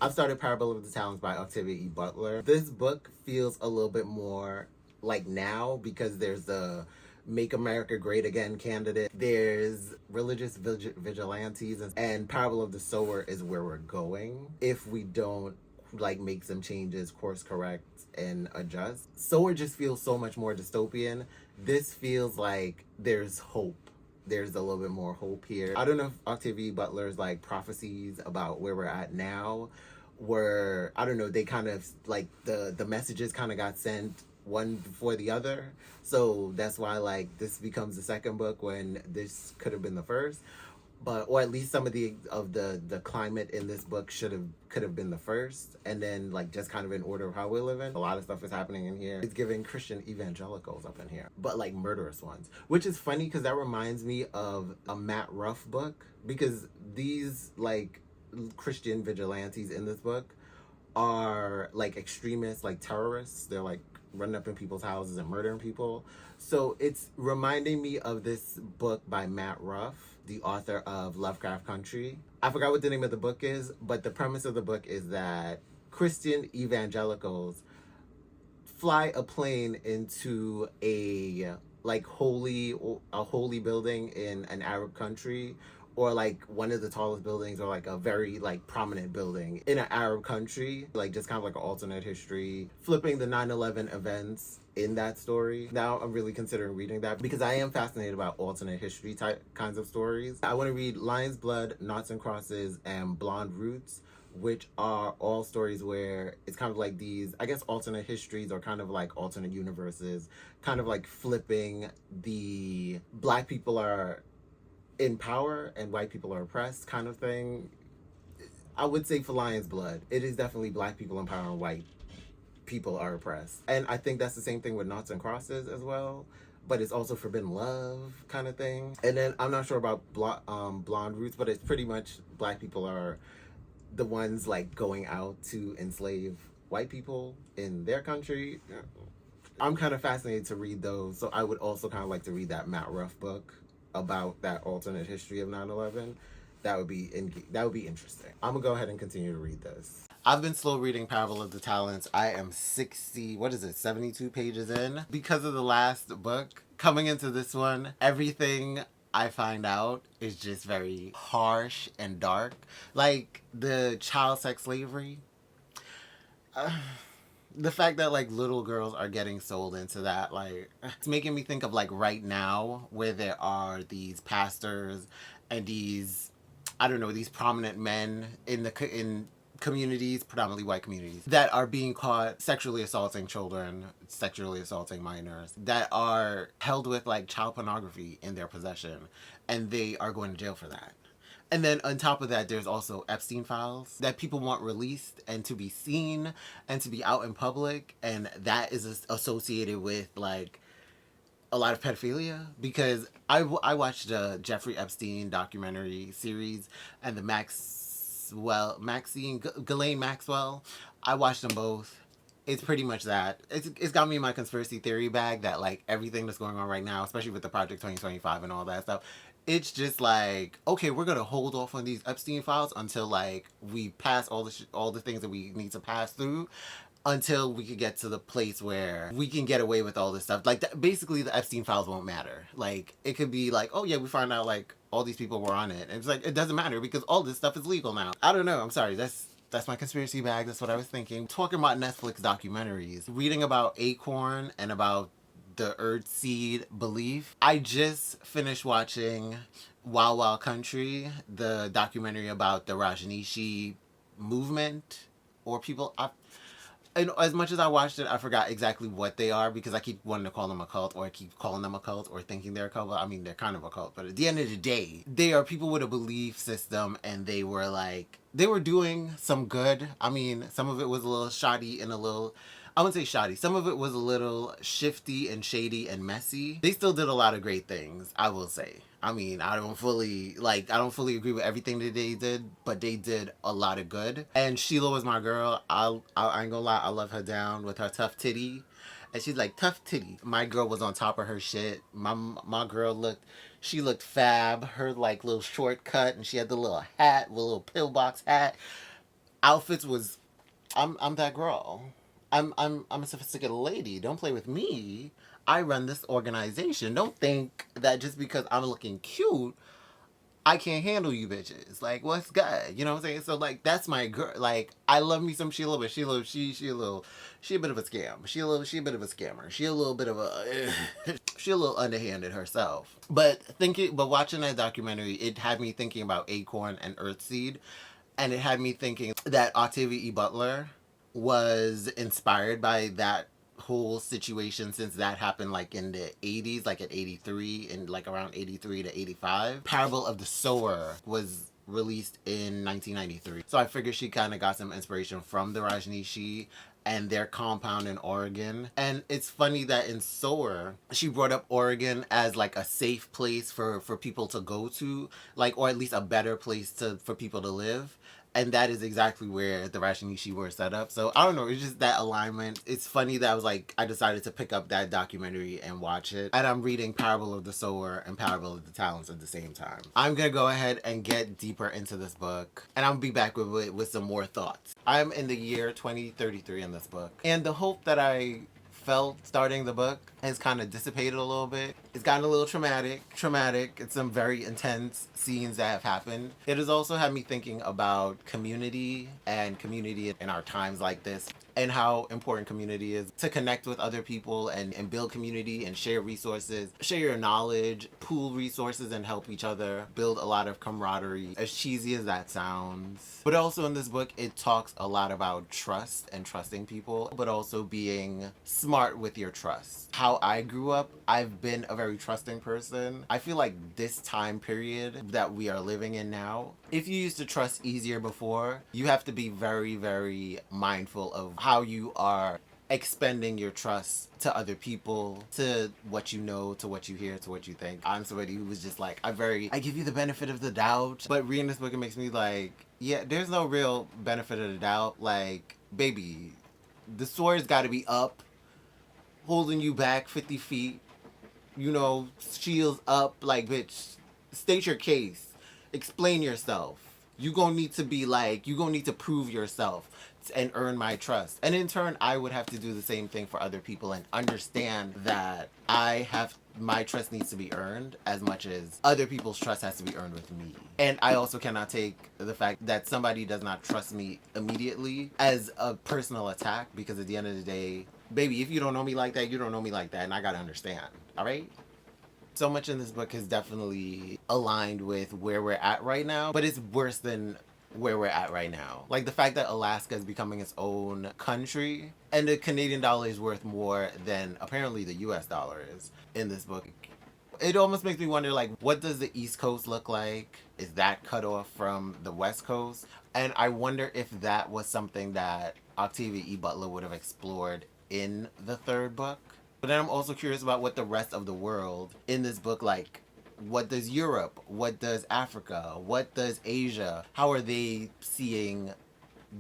I've started Parable of the Talents by Octavia E. Butler. This book feels a little bit more like now because there's the Make America Great Again candidate. There's religious vigilantes, and Parable of the Sower is where we're going if we don't like make some changes, course correct, and adjust. Sower just feels so much more dystopian. This feels like there's hope. There's a little bit more hope here. I don't know if Octavia Butler's like prophecies about where we're at now were, I don't know, they kind of like the messages kind of got sent one before the other. So that's why like this becomes the second book when this could have been the first. But or at least some of the climate in this book could have been the first, and then like just kind of in order of how we're living. A lot of stuff is happening in here. It's giving Christian evangelicals up in here, but like murderous ones, which is funny because that reminds me of a Matt Ruff book, because these like Christian vigilantes in this book are like extremists, like terrorists. They're like running up in people's houses and murdering people. So it's reminding me of this book by Matt Ruff, the author of Lovecraft Country. I forgot what the name of the book is, but the premise of the book is that Christian evangelicals fly a plane into a holy building in an Arab country, or like one of the tallest buildings, or like a very like prominent building in an Arab country, like just kind of like an alternate history, flipping the 9/11 events in that story. Now I'm really considering reading that because I am fascinated about alternate history type kinds of stories. I want to read Lion's Blood, Noughts and Crosses, and Blonde Roots, which are all stories where it's kind of like these, I guess, alternate histories or kind of like alternate universes, kind of like flipping the black people are in power and white people are oppressed kind of thing. I would say for Lion's Blood, it is definitely black people in power and white people are oppressed. And I think that's the same thing with Noughts and Crosses as well, but it's also forbidden love kind of thing. And then I'm not sure about Blonde Roots, but it's pretty much black people are the ones like going out to enslave white people in their country. I'm kind of fascinated to read those, so I would also kind of like to read that Matt Ruff book about that alternate history of 9/11. That would be interesting. I'm gonna go ahead and continue to read this. I've been slow reading Parable of the Talents. I am 72 pages in. Because of the last book, coming into this one, everything I find out is just very harsh and dark. Like the child sex slavery. The fact that like little girls are getting sold into that, like, it's making me think of like right now where there are these pastors and these, I don't know, these prominent men in communities, predominantly white communities, that are being caught sexually assaulting children, sexually assaulting minors, that are held with like child pornography in their possession, and they are going to jail for that. And then on top of that, there's also Epstein files that people want released and to be seen and to be out in public. And that is associated with like a lot of pedophilia, because I watched the Jeffrey Epstein documentary series and the Ghislaine Maxwell. I watched them both. It's pretty much that. It's got me in my conspiracy theory bag that like everything that's going on right now, especially with the Project 2025 and all that stuff, it's just like, okay, we're gonna hold off on these Epstein files until like we pass all the things that we need to pass through, until we could get to the place where we can get away with all this stuff. Like basically, the Epstein files won't matter. Like it could be like, oh yeah, we find out like all these people were on it, and it's like it doesn't matter because all this stuff is legal now. I don't know. I'm sorry. That's my conspiracy bag. That's what I was thinking. Talking about Netflix documentaries, reading about Acorn and about the Earthseed belief. I just finished watching Wild Wild Country, the documentary about the Rajneeshi movement, or people. And as much as I watched it, I forgot exactly what they are because I keep wanting to call them a cult, or I keep calling them a cult, or thinking they're a cult. I mean, they're kind of a cult, but at the end of the day, they are people with a belief system, and they were doing some good. I mean, some of it was a little shoddy and a little, I wouldn't say shoddy. Some of it was a little shifty and shady and messy. They still did a lot of great things, I will say. I mean, I don't fully agree with everything that they did, but they did a lot of good. And Sheila was my girl. I ain't gonna lie, I love her down with her tough titty. And she's like, tough titty. My girl was on top of her shit. My girl looked fab. Her like little shortcut, and she had the little hat, the little pillbox hat. outfits was, I'm that girl. I'm a sophisticated lady. Don't play with me. I run this organization. Don't think that just because I'm looking cute, I can't handle you bitches. Like, what's good? You know what I'm saying? So like, that's my girl. Like, I love me some Sheila, but she a bit of a scam. She a bit of a scammer. She a little bit of a she a little underhanded herself. But watching that documentary, it had me thinking about Acorn and Earthseed, and it had me thinking that Octavia E. Butler was inspired by that whole situation, since that happened like in the 80s, like at 83, and like around 83 to 85. Parable of the Sower was released in 1993. So I figured she kind of got some inspiration from the Rajneeshi and their compound in Oregon. And it's funny that in Sower, she brought up Oregon as like a safe place for people to go to, like, or at least a better place for people to live. And that is exactly where the Rajneeshi were set up. So I don't know, it's just that alignment. It's funny that I decided to pick up that documentary and watch it. And I'm reading Parable of the Sower and Parable of the Talents at the same time. I'm gonna go ahead and get deeper into this book, and I'll be back with some more thoughts. I'm in the year 2033 in this book, and the hope that I felt starting the book has kind of dissipated a little bit. It's gotten a little traumatic. It's some very intense scenes that have happened. It has also had me thinking about community and community in our times like this, and how important community is to connect with other people and build community and share resources, share your knowledge, pool resources and help each other, build a lot of camaraderie, as cheesy as that sounds. But also in this book, it talks a lot about trust and trusting people, but also being smart with your trust. How I grew up, I've been a very trusting person. I feel like this time period that we are living in now, if you used to trust easier before, you have to be very, very mindful of how you are expending your trust to other people, to what you know, to what you hear, to what you think. I'm somebody who was just like, I give you the benefit of the doubt. But reading this book, it makes me like, yeah, there's no real benefit of the doubt. Like, baby, the sword's got to be up, holding you back 50 feet, you know, shields up. Like, bitch, state your case, explain yourself. You gonna need to prove yourself and earn my trust. And in turn, I would have to do the same thing for other people and understand that my trust needs to be earned as much as other people's trust has to be earned with me. And I also cannot take the fact that somebody does not trust me immediately as a personal attack, because at the end of the day, baby, if you don't know me like that, you don't know me like that, and I gotta understand, all right? So much in this book is definitely aligned with where we're at right now, but it's worse than where we're at right now. Like the fact that Alaska is becoming its own country, and the Canadian dollar is worth more than apparently the US dollar is in this book. It almost makes me wonder, like, what does the East Coast look like? Is that cut off from the West Coast? And I wonder if that was something that Octavia E. Butler would have explored in the third book. But then I'm also curious about what the rest of the world in this book, like, what does Europe, what does Africa, what does Asia, how are they seeing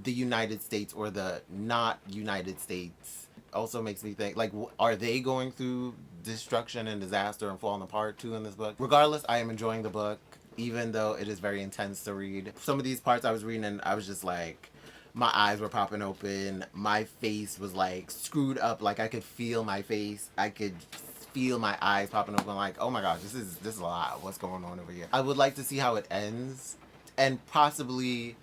the United States or the not United States? Also makes me think, like, are they going through destruction and disaster and falling apart too in this book? Regardless, I am enjoying the book, even though it is very intense to read. Some of these parts I was reading and I was just like, my eyes were popping open, my face was like screwed up, like I could feel my face, I could feel my eyes popping open, like, oh my gosh, this is a lot, what's going on over here? I would like to see how it ends, and possibly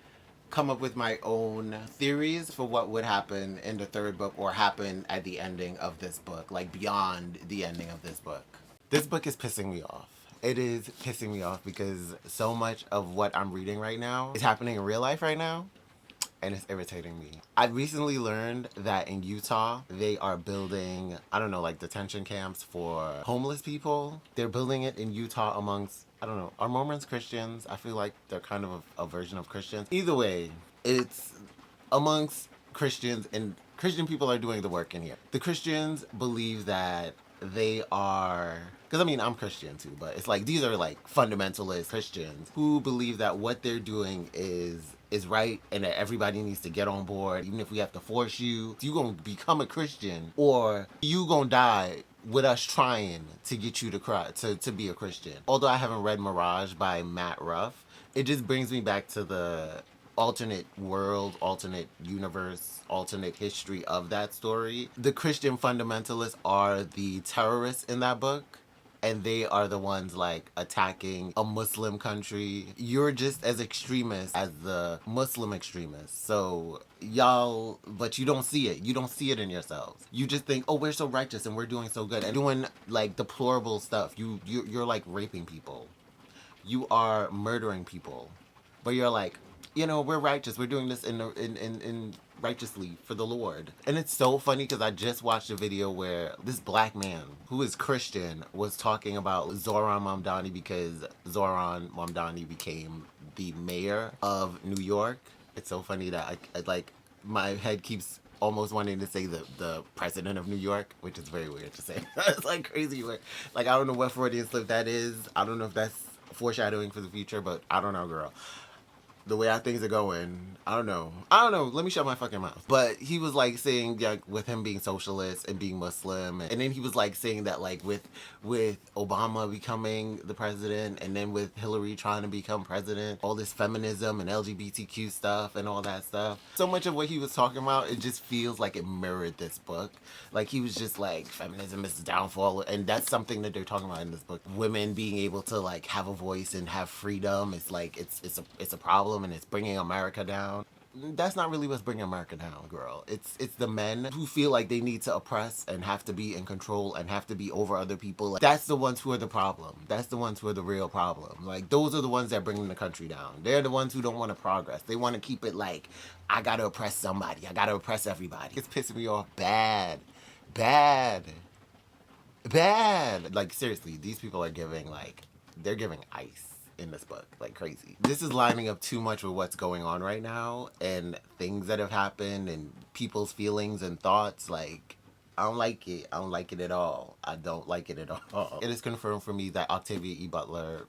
come up with my own theories for what would happen in the third book, or happen at the ending of this book, like beyond the ending of this book. This book is pissing me off. It is pissing me off because so much of what I'm reading right now is happening in real life right now, and it's irritating me. I recently learned that in Utah, they are building, I don't know, like detention camps for homeless people. They're building it in Utah amongst, I don't know, are Mormons Christians? I feel like they're kind of a version of Christians. Either way, it's amongst Christians, and Christian people are doing the work in here. The Christians believe that they are, because I mean, I'm Christian too, but it's like, these are like fundamentalist Christians who believe that what they're doing is right, and that everybody needs to get on board, even if we have to force you. You gonna become a Christian, or you gonna die with us trying to get you to be a Christian. Although I haven't read Mirage by Matt Ruff, it just brings me back to the alternate world, alternate universe, alternate history of that story. The Christian fundamentalists are the terrorists in that book, and they are the ones like attacking a Muslim country. You're just as extremist as the Muslim extremists. So y'all, but you don't see it. You don't see it in yourselves. You just think, oh, we're so righteous and we're doing so good and doing like deplorable stuff. You're like raping people. You are murdering people. But you're like, you know, we're righteous. We're doing this in righteously for the Lord. And it's so funny because I just watched a video where this black man who is Christian was talking about Zohran Mamdani because Zohran Mamdani became the mayor of New York. It's so funny that I like my head keeps almost wanting to say the president of New York, which is very weird to say. It's like crazy. Like I don't know what Freudian slip that is. I don't know if that's foreshadowing for the future, but I don't know, girl. The way how things are going, I don't know. Let me shut my fucking mouth. But he was like saying, like, with him being socialist and being Muslim, and then he was like saying that like with Obama becoming the president, and then with Hillary trying to become president, all this feminism and LGBTQ stuff and all that stuff. So much of what he was talking about, it just feels like it mirrored this book. Like he was just like, feminism is the downfall, and that's something that they're talking about in this book. Women being able to like have a voice and have freedom. It's like it's a problem. And it's bringing America down. That's not really what's bringing America down, girl. It's the men who feel like they need to oppress and have to be in control and have to be over other people. Like, that's the ones who are the problem. That's the ones who are the real problem. Like, those are the ones that are bringing the country down. They're the ones who don't want to progress. They want to keep it like, I gotta oppress somebody. I gotta oppress everybody. It's pissing me off bad. Like, seriously, these people are giving, like, they're giving ice in this book like crazy. This is lining up too much with what's going on right now and things that have happened and people's feelings and thoughts. Like, I don't like it. I don't like it at all. I don't like it at all. It is confirmed for me that Octavia E. Butler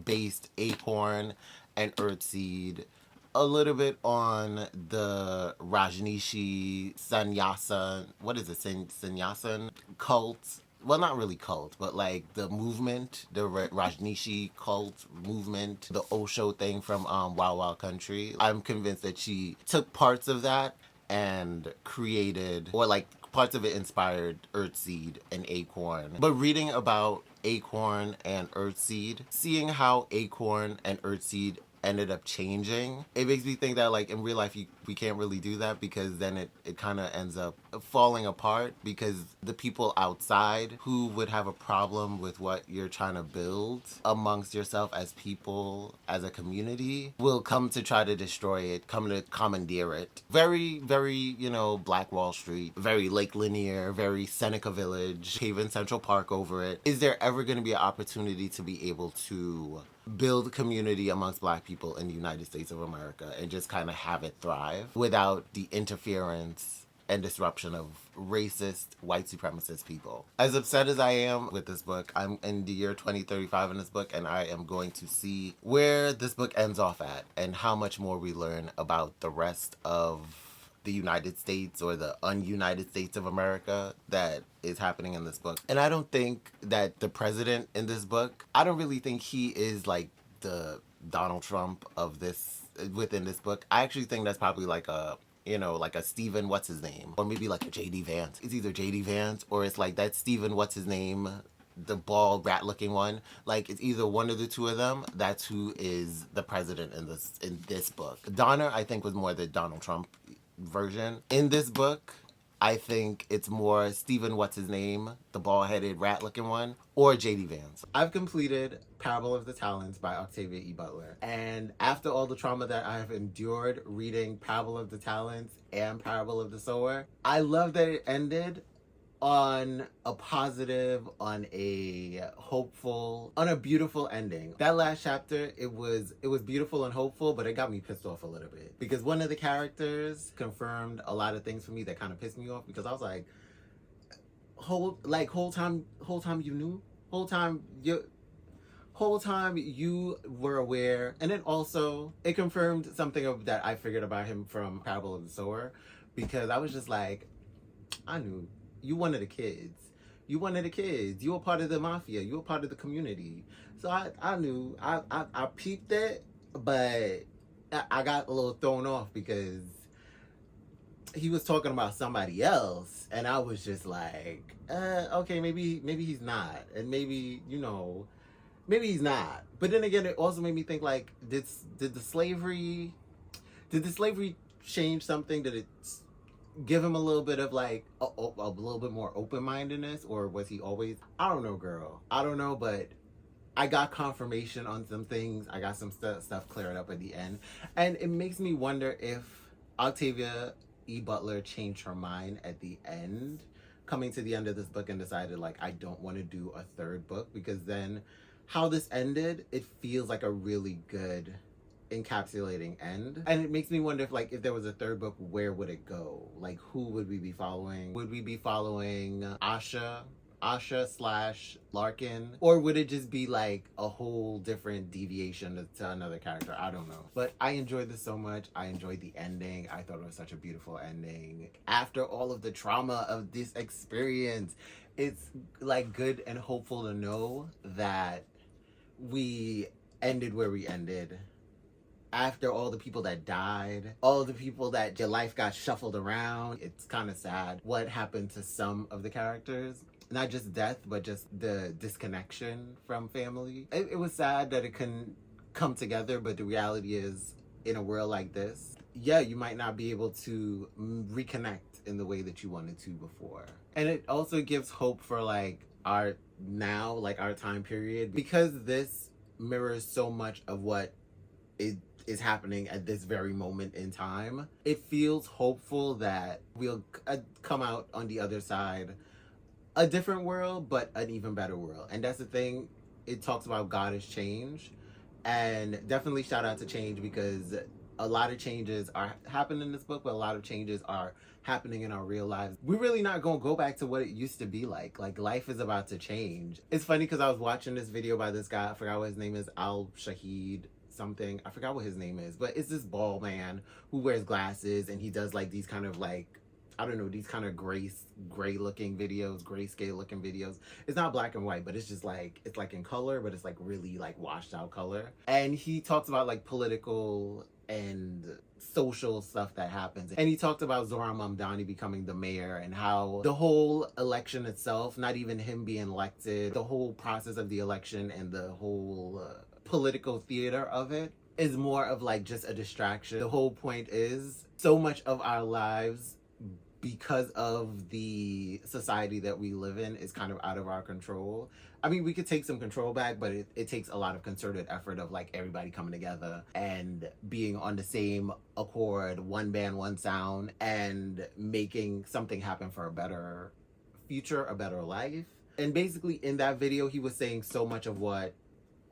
based Acorn and Earthseed a little bit on the Rajneeshi Sannyasin, what is it, Sannyasin cult. Well, not really cult, but like the movement, the Rajneeshi cult movement, the Osho thing from Wild Wild Country. I'm convinced that she took parts of that and created, or like parts of it inspired Earthseed and Acorn. But reading about Acorn and Earthseed, seeing how Acorn and Earthseed ended up changing, it makes me think that like in real life we can't really do that, because then it kind of ends up falling apart, because the people outside who would have a problem with what you're trying to build amongst yourself as people, as a community, will come to try to destroy it, come to commandeer it. Very, very, you know, Black Wall Street, very Lake Lanier, very Seneca Village, Haven Central Park over it. Is there ever going to be an opportunity to be able to build community amongst Black people in the United States of America and just kind of have it thrive without the interference and disruption of racist, white supremacist people? As upset as I am with this book, I'm in the year 2035 in this book, and I am going to see where this book ends off at and how much more we learn about the rest of the United States, or the un-United States of America, that is happening in this book. And I don't think that the president in this book, I don't really think he is like the Donald Trump of this, within this book. I actually think that's probably like a, you know, like a Stephen what's his name, or maybe like a JD Vance. It's either JD Vance or it's like that Stephen what's his name, the bald rat looking one. Like, it's either one of the two of them. That's who is the president in this book. Donner, I think, was more the Donald Trump version. In this book, I think it's more Stephen what's his name, the bald-headed rat-looking one, or J.D. Vance. I've completed Parable of the Talents by Octavia E. Butler, and after all the trauma that I have endured reading Parable of the Talents and Parable of the Sower, I love that it ended on a positive, on a hopeful, on a beautiful ending. That last chapter, it was beautiful and hopeful, but it got me pissed off a little bit, because one of the characters confirmed a lot of things for me that kind of pissed me off, because I was like, whole time you knew, whole time you were aware. And then also it confirmed something that I figured about him from Parable of the Sower, because I was just like, I knew. You one of the kids. You one of the kids. You were part of the mafia. You were part of the community. So I knew. I peeped it, but I got a little thrown off because he was talking about somebody else, and I was just like, okay, maybe he's not, and maybe, you know, maybe he's not. But then again, it also made me think, like, did the slavery change something? Did it give him a little bit of like a little bit more open-mindedness, or was he always, I don't know, girl, I don't know, but I got confirmation on some things. I got some stuff cleared up at the end, and it makes me wonder if Octavia E. Butler changed her mind at the end, coming to the end of this book, and decided, like, I don't want to do a third book, because then how this ended, it feels like a really good encapsulating end. And it makes me wonder if, like, if there was a third book, where would it go? Like, who would we be following? Would we be following Asha slash Larkin, or would it just be like a whole different deviation to another character? I don't know, but I enjoyed this so much. I enjoyed the ending. I thought it was such a beautiful ending after all of the trauma of this experience. It's like good and hopeful to know that we ended where we ended. After all the people that died, all the people that your life got shuffled around, it's kind of sad what happened to some of the characters. Not just death, but just the disconnection from family. It was sad that it couldn't come together, but the reality is, in a world like this, yeah, you might not be able to reconnect in the way that you wanted to before. And it also gives hope for, like, our now, like, our time period, because this mirrors so much of what is happening at this very moment in time. It feels hopeful that we'll come out on the other side a different world, but an even better world. And that's the thing. It talks about God is change, and definitely shout out to Change, because a lot of changes are happening in this book, but a lot of changes are happening in our real lives. We're really not gonna go back to what it used to be like. Like, life is about to change. It's funny because I was watching this video by this guy, I forgot what his name is, Al Shahid something, I forgot what his name is, but it's this bald man who wears glasses, and he does like these kind of, like, I don't know, these kind of gray looking videos, grayscale looking videos. It's not black and white, but it's just like, it's like in color, but it's like really like washed out color. And he talks about like political and social stuff that happens. And he talked about Zohran Mamdani becoming the mayor, and how the whole election itself, not even him being elected, the whole process of the election and the whole political theater of it is more of like just a distraction. The whole point is, so much of our lives, because of the society that we live in, is kind of out of our control. I mean, we could take some control back, but it takes a lot of concerted effort of like everybody coming together and being on the same accord, one band, one sound, and making something happen for a better future, a better life. And basically in that video, he was saying so much of what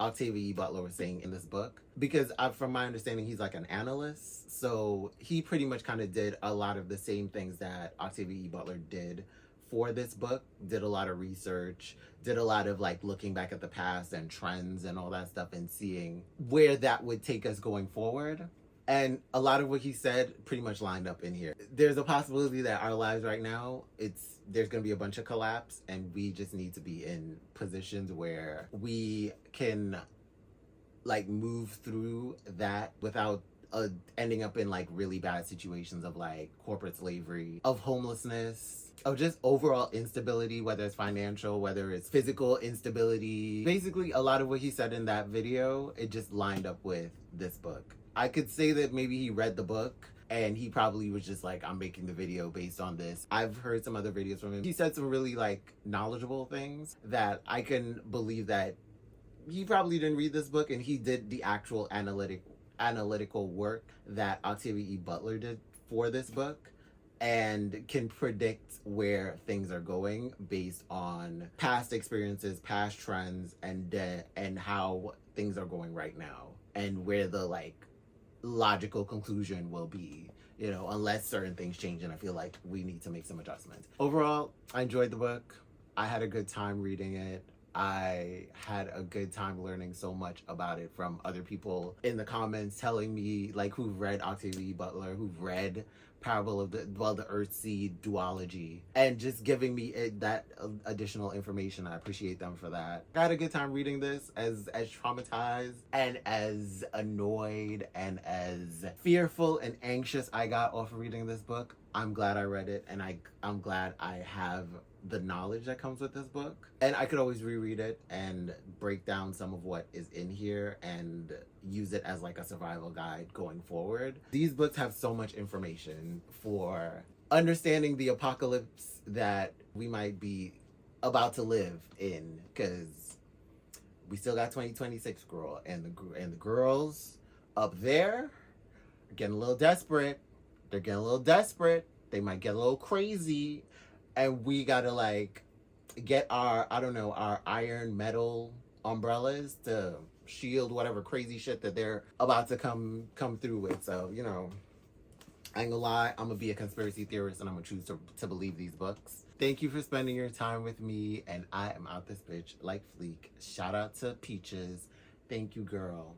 Octavia E. Butler was saying in this book, because from my understanding, he's like an analyst, so he pretty much kind of did a lot of the same things that Octavia E. Butler did for this book. Did a lot of research, did a lot of like looking back at the past and trends and all that stuff, and seeing where that would take us going forward. And a lot of what he said pretty much lined up in here. There's a possibility that our lives right now, there's going to be a bunch of collapse, and we just need to be in positions where we can like move through that without ending up in like really bad situations of like corporate slavery, of homelessness, of just overall instability, whether it's financial, whether it's physical instability. Basically, a lot of what he said in that video, it just lined up with this book. I could say that maybe he read the book and he probably was just like, I'm making the video based on this. I've heard some other videos from him. He said some really like knowledgeable things that I can believe that he probably didn't read this book, and he did the actual analytical work that Octavia E. Butler did for this book, and can predict where things are going based on past experiences, past trends, and how things are going right now, and where the like logical conclusion will be, you know, unless certain things change, and I feel like we need to make some adjustments. Overall, I enjoyed the book. I had a good time reading it. I had a good time learning so much about it from other people in the comments telling me, like, who've read Octavia E. Butler, who've read Parable of the Earthseed duology, and just giving me that additional information. I appreciate them for that. I had a good time reading this, as traumatized and as annoyed and as fearful and anxious I got off of reading this book. I'm glad I read it, and I'm glad I have the knowledge that comes with this book, and I could always reread it and break down some of what is in here and use it as like a survival guide going forward. These books have so much information for understanding the apocalypse that we might be about to live in, because we still got 2026, girl, and the girls up there are getting a little desperate. They're getting a little desperate. They might get a little crazy. And we gotta like get our iron metal umbrellas to shield whatever crazy shit that they're about to come through with. So, you know, I ain't gonna lie, I'm gonna be a conspiracy theorist and I'm gonna choose to believe these books. Thank you for spending your time with me, and I am out this bitch like Fleek. Shout out to Peaches. Thank you, girl.